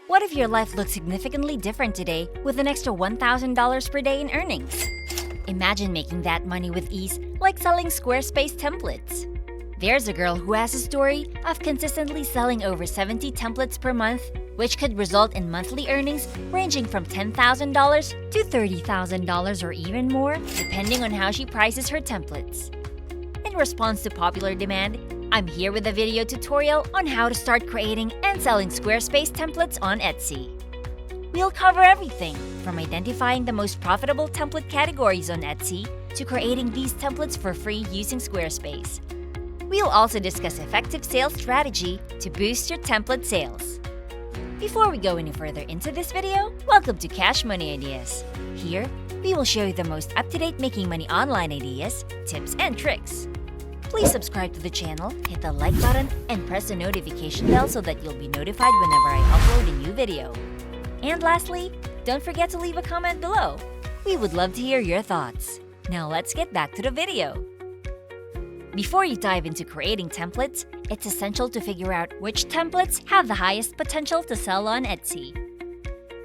What if your life looked significantly different today with an extra $1,000 per day in earnings? Imagine making that money with ease, like selling Squarespace templates. There's a girl who has a story of consistently selling over 70 templates per month, which could result in monthly earnings ranging from $10,000 to $30,000 or even more, depending on how she prices her templates. In response to popular demand, I'm here with a video tutorial on how to start creating and selling Squarespace templates on Etsy. We'll cover everything from identifying the most profitable template categories on Etsy to creating these templates for free using Squarespace. We'll also discuss effective sales strategy to boost your template sales. Before we go any further into this video, welcome to Cash Money Ideas. Here, we will show you the most up-to-date making money online ideas, tips, and tricks. Please subscribe to the channel, hit the like button, and press the notification bell so that you'll be notified whenever I upload a new video. And lastly, don't forget to leave a comment below. We would love to hear your thoughts. Now let's get back to the video. Before you dive into creating templates, it's essential to figure out which templates have the highest potential to sell on Etsy.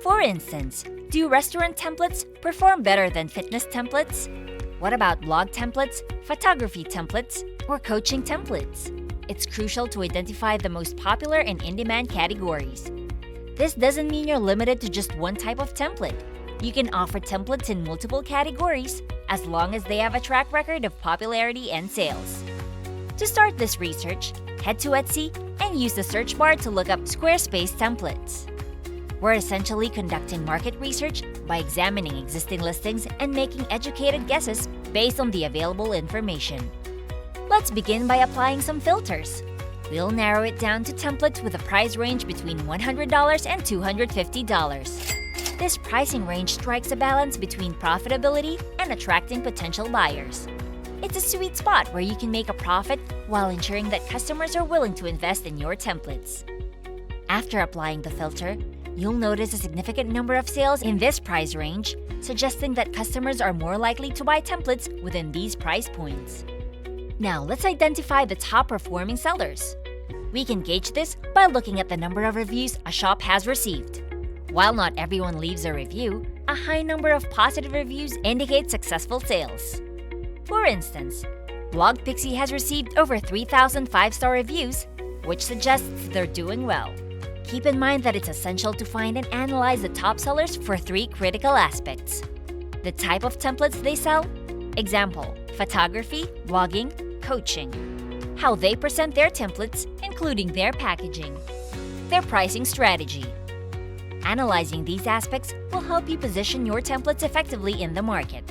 For instance, do restaurant templates perform better than fitness templates? What about blog templates, photography templates, or coaching templates? It's crucial to identify the most popular and in-demand categories. This doesn't mean you're limited to just one type of template. You can offer templates in multiple categories as long as they have a track record of popularity and sales. To start this research, head to Etsy and use the search bar to look up Squarespace templates. We're essentially conducting market research by examining existing listings and making educated guesses based on the available information. Let's begin by applying some filters. We'll narrow it down to templates with a price range between $100 and $250. This pricing range strikes a balance between profitability and attracting potential buyers. It's a sweet spot where you can make a profit while ensuring that customers are willing to invest in your templates. After applying the filter, you'll notice a significant number of sales in this price range, suggesting that customers are more likely to buy templates within these price points. Now, let's identify the top-performing sellers. We can gauge this by looking at the number of reviews a shop has received. While not everyone leaves a review, a high number of positive reviews indicate successful sales. For instance, Blog Pixie has received over 3,000 5-star reviews, which suggests they're doing well. Keep in mind that it's essential to find and analyze the top sellers for 3 critical aspects: the type of templates they sell, example, photography, blogging, coaching, how they present their templates, including their packaging, their pricing strategy. Analyzing these aspects will help you position your templates effectively in the market.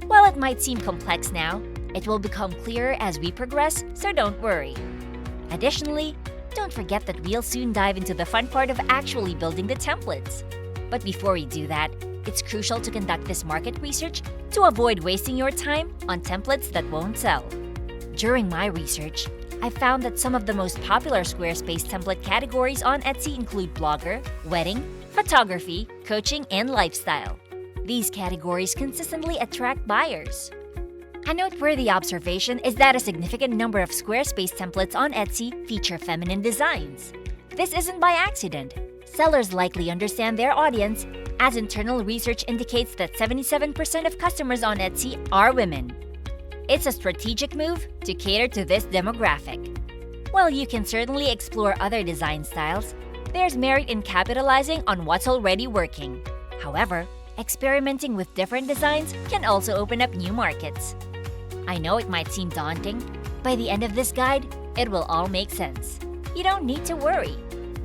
While it might seem complex now, it will become clearer as we progress, so don't worry. Additionally, don't forget that we'll soon dive into the fun part of actually building the templates. But before we do that, it's crucial to conduct this market research to avoid wasting your time on templates that won't sell. During my research, I found that some of the most popular Squarespace template categories on Etsy include blogger, wedding, photography, coaching, and lifestyle. These categories consistently attract buyers. A noteworthy observation is that a significant number of Squarespace templates on Etsy feature feminine designs. This isn't by accident. Sellers likely understand their audience, as internal research indicates that 77% of customers on Etsy are women. It's a strategic move to cater to this demographic. While you can certainly explore other design styles, there's merit in capitalizing on what's already working. However, experimenting with different designs can also open up new markets. I know it might seem daunting. By the end of this guide, it will all make sense. You don't need to worry.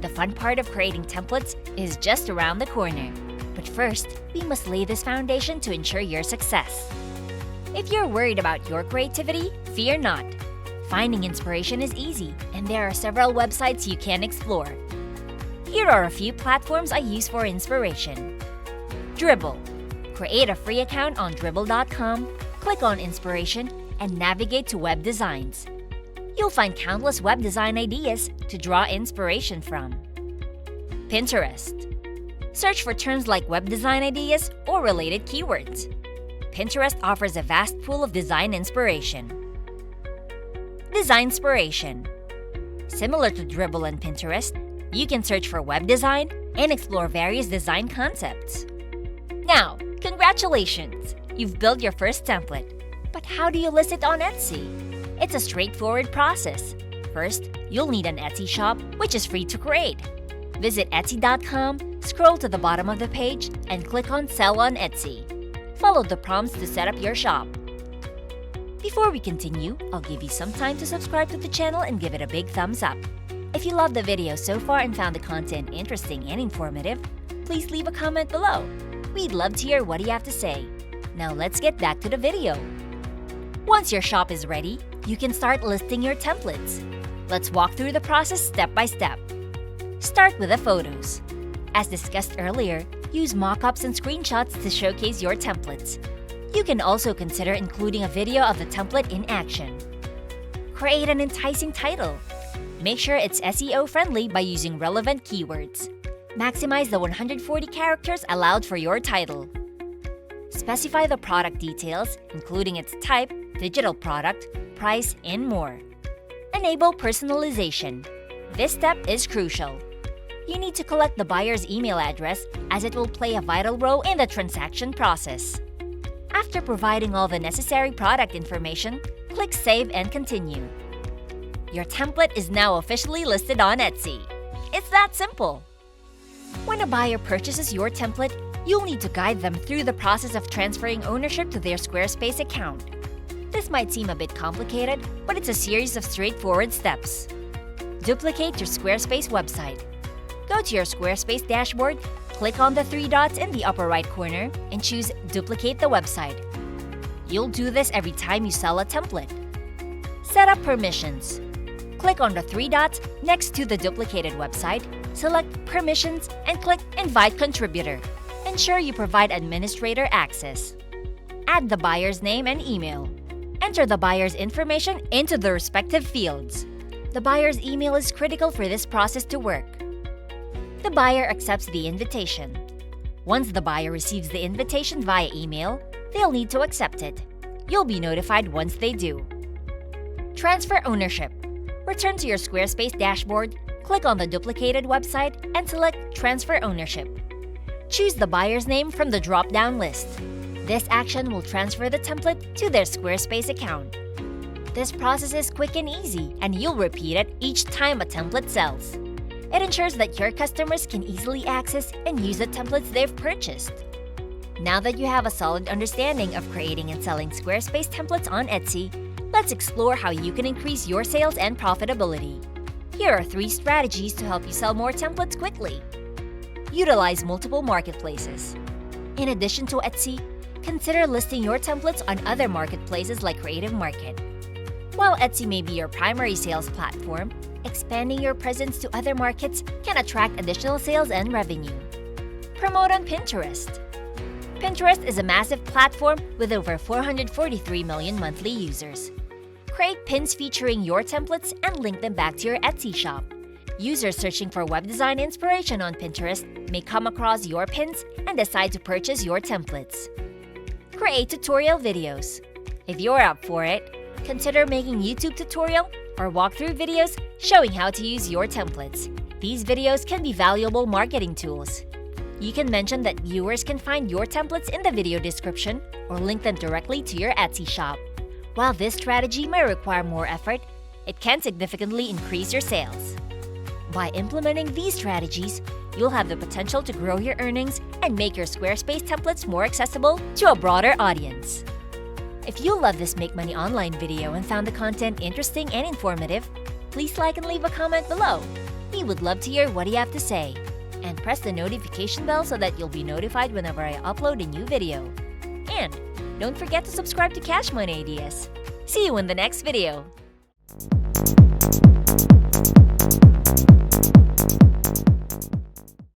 The fun part of creating templates is just around the corner. But first, we must lay this foundation to ensure your success. If you're worried about your creativity, fear not. Finding inspiration is easy, and there are several websites you can explore. Here are a few platforms I use for inspiration. Dribbble. Create a free account on dribbble.com, click on Inspiration, and navigate to Web Designs. You'll find countless web design ideas to draw inspiration from. Pinterest. Search for terms like web design ideas or related keywords. Pinterest offers a vast pool of design inspiration. Design inspiration. Similar to Dribbble and Pinterest, you can search for web design and explore various design concepts. Now, congratulations! You've built your first template. But how do you list it on Etsy? It's a straightforward process. First, you'll need an Etsy shop, which is free to create. Visit Etsy.com, scroll to the bottom of the page, and click on Sell on Etsy. Follow the prompts to set up your shop. Before we continue, I'll give you some time to subscribe to the channel and give it a big thumbs up. If you loved the video so far and found the content interesting and informative, please leave a comment below. We'd love to hear what you have to say. Now let's get back to the video. Once your shop is ready, you can start listing your templates. Let's walk through the process step by step. Start with the photos. As discussed earlier, use mock-ups and screenshots to showcase your templates. You can also consider including a video of the template in action. Create an enticing title. Make sure it's SEO friendly by using relevant keywords. Maximize the 140 characters allowed for your title. Specify the product details, including its type, digital product, price, and more. Enable personalization. This step is crucial. You need to collect the buyer's email address as it will play a vital role in the transaction process. After providing all the necessary product information, click Save and Continue. Your template is now officially listed on Etsy. It's that simple. When a buyer purchases your template, you'll need to guide them through the process of transferring ownership to their Squarespace account. This might seem a bit complicated, but it's a series of straightforward steps. Duplicate your Squarespace website. Go to your Squarespace dashboard, click on the three dots in the upper right corner, and choose Duplicate the website. You'll do this every time you sell a template. Set up permissions. Click on the three dots next to the duplicated website, select Permissions, and click Invite Contributor. Ensure you provide administrator access. Add the buyer's name and email. Enter the buyer's information into the respective fields. The buyer's email is critical for this process to work. The buyer accepts the invitation. Once the buyer receives the invitation via email, they'll need to accept it. You'll be notified once they do. Transfer ownership. Return to your Squarespace dashboard, click on the duplicated website, and select Transfer Ownership. Choose the buyer's name from the drop-down list. This action will transfer the template to their Squarespace account. This process is quick and easy, and you'll repeat it each time a template sells. It ensures that your customers can easily access and use the templates they've purchased. Now that you have a solid understanding of creating and selling Squarespace templates on Etsy, let's explore how you can increase your sales and profitability. Here are 3 strategies to help you sell more templates quickly. Utilize multiple marketplaces. In addition to Etsy, consider listing your templates on other marketplaces like Creative Market. While Etsy may be your primary sales platform, expanding your presence to other markets can attract additional sales and revenue. Promote on Pinterest. Pinterest is a massive platform with over 443 million monthly users. Create pins featuring your templates and link them back to your Etsy shop. Users searching for web design inspiration on Pinterest may come across your pins and decide to purchase your templates. Create tutorial videos. If you're up for it, consider making YouTube tutorial or walkthrough videos showing how to use your templates. These videos can be valuable marketing tools. You can mention that viewers can find your templates in the video description or link them directly to your Etsy shop. While this strategy may require more effort, it can significantly increase your sales. By implementing these strategies, you'll have the potential to grow your earnings and make your Squarespace templates more accessible to a broader audience. If you love this Make Money Online video and found the content interesting and informative, please like and leave a comment below. We would love to hear what you have to say. And press the notification bell so that you'll be notified whenever I upload a new video. And don't forget to subscribe to Cash Money Ideas. See you in the next video!